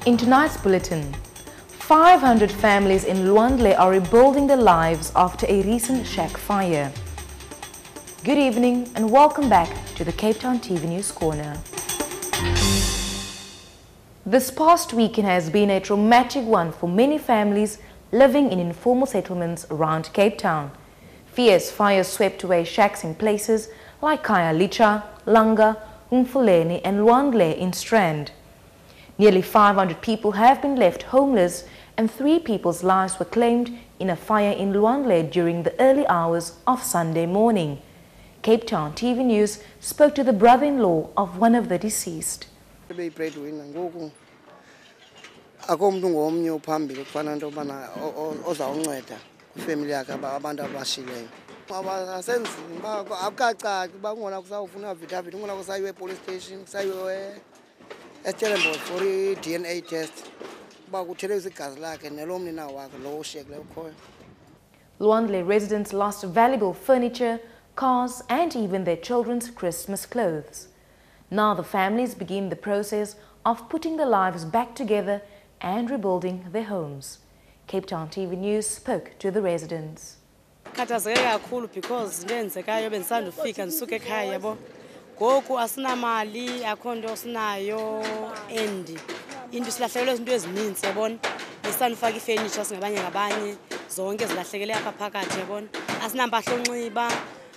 In tonight's bulletin, 500 families in Luandle are rebuilding their lives after a recent shack fire. Good evening and welcome back to the Cape Town TV News Corner. This past weekend has been a traumatic one for many families living in informal settlements around Cape Town. Fierce fires swept away shacks in places like Khayelitsha, Langa, Umfuleni and Luandle in Strand. Nearly 500 people have been left homeless and 3 people's lives were claimed in a fire in Luandle during the early hours of Sunday morning. Cape Town TV News spoke to the brother-in-law of one of the deceased. DNA test. Luandle residents lost valuable furniture, cars and even their children's Christmas clothes. Now the families begin the process of putting their lives back together and rebuilding their homes. Cape Town TV News spoke to the residents. Goku asina mali akhondo sinayo endi into silahlekelwe izinto ezininzi yabona esanifaka ifurniture singabanye zonke zilahlekele apha phakathi yabona asinampahla onxiba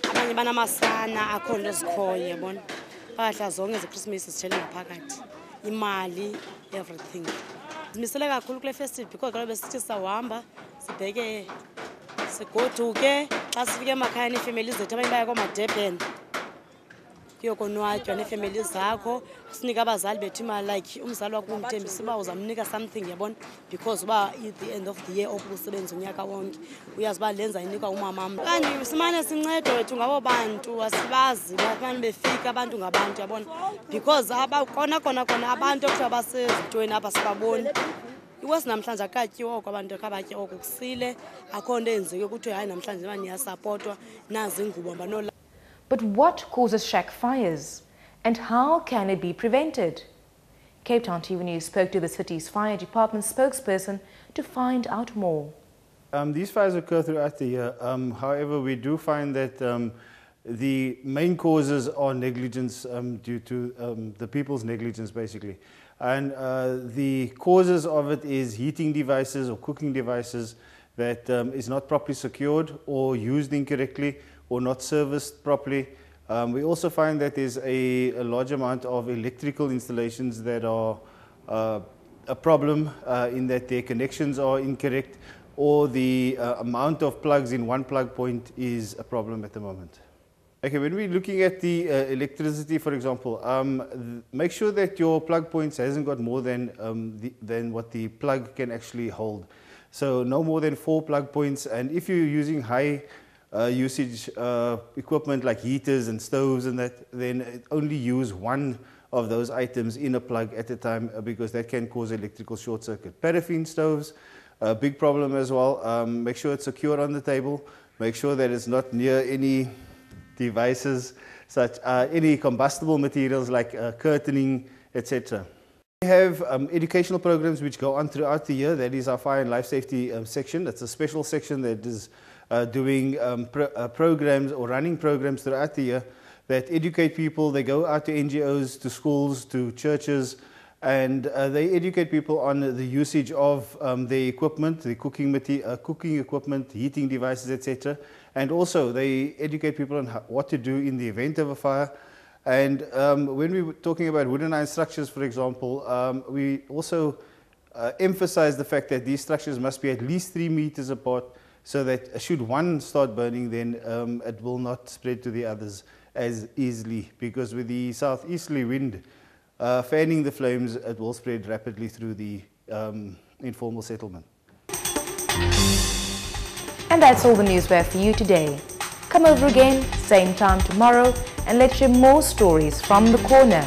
abanye banamasana akhondo sikhoye yabona phahla zonke zeChristmas sithele ngaphakathi imali everything zimisele kakhulu kule festival because kaloku besithi sawuhamba sibheke sigoduke xa sifike emakhaya neefamily zethu abanye baya komadurban yokonwatywa neefamily zakho sinika abazali bethu imali like umzali wakho umthembisa uba uzamnika something yabona because uba at the end of the year okusebenza unyaka wonke uyazi uba lenza inikwa umamam kanti simane sincedo wethu ngabo bantu asibazi bafana befika abantu ngabantu yabona because abakona abantu okuthiwa basezintweni apha sibaboni iwesi namhlanje akatyiwa oko abantu akabatya oko kusile akho nto enzeke ukuthi hayi namhlanje niyasapotwa nazi ingubo mbanola. But what causes shack fires and how can it be prevented? Cape Town TV News spoke to the city's fire department spokesperson to find out more. These fires occur throughout the year. However, we do find that the main causes are negligence due to the people's negligence basically. And the causes of it is heating devices or cooking devices that is not properly secured or used incorrectly or not serviced properly. We also find that there's a large amount of electrical installations that are a problem in that their connections are incorrect or the amount of plugs in one plug point is a problem at the moment. Okay, when we're looking at the electricity, for example, make sure that your plug points hasn't got more than what the plug can actually hold. So no more than 4 plug points, and if you're using high usage equipment like heaters and stoves and that, then only use one of those items in a plug at a time because that can cause electrical short circuit. Paraffin stoves, a big problem as well. Make sure it's secure on the table. Make sure that it's not near any devices, such any combustible materials like curtaining, etc. We have educational programs which go on throughout the year. That is our fire and life safety section. That's a special section that is doing programs or running programs throughout the year that educate people. They go out to NGOs, to schools, to churches, and they educate people on the usage of the equipment, the cooking equipment, heating devices, etc. And also they educate people on what to do in the event of a fire. And when we were talking about wooden iron structures, for example, we also emphasize the fact that these structures must be at least 3 meters apart, so that should one start burning, then it will not spread to the others as easily, because with the southeasterly wind fanning the flames, it will spread rapidly through the informal settlement. And that's all the news we have for you today. Come over again, same time tomorrow, and let's share more stories from the corner.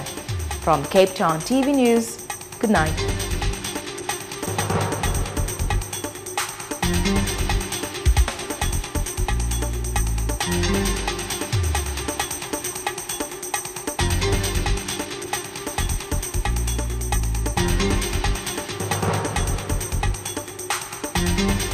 From Cape Town TV News, good night. Bulletin.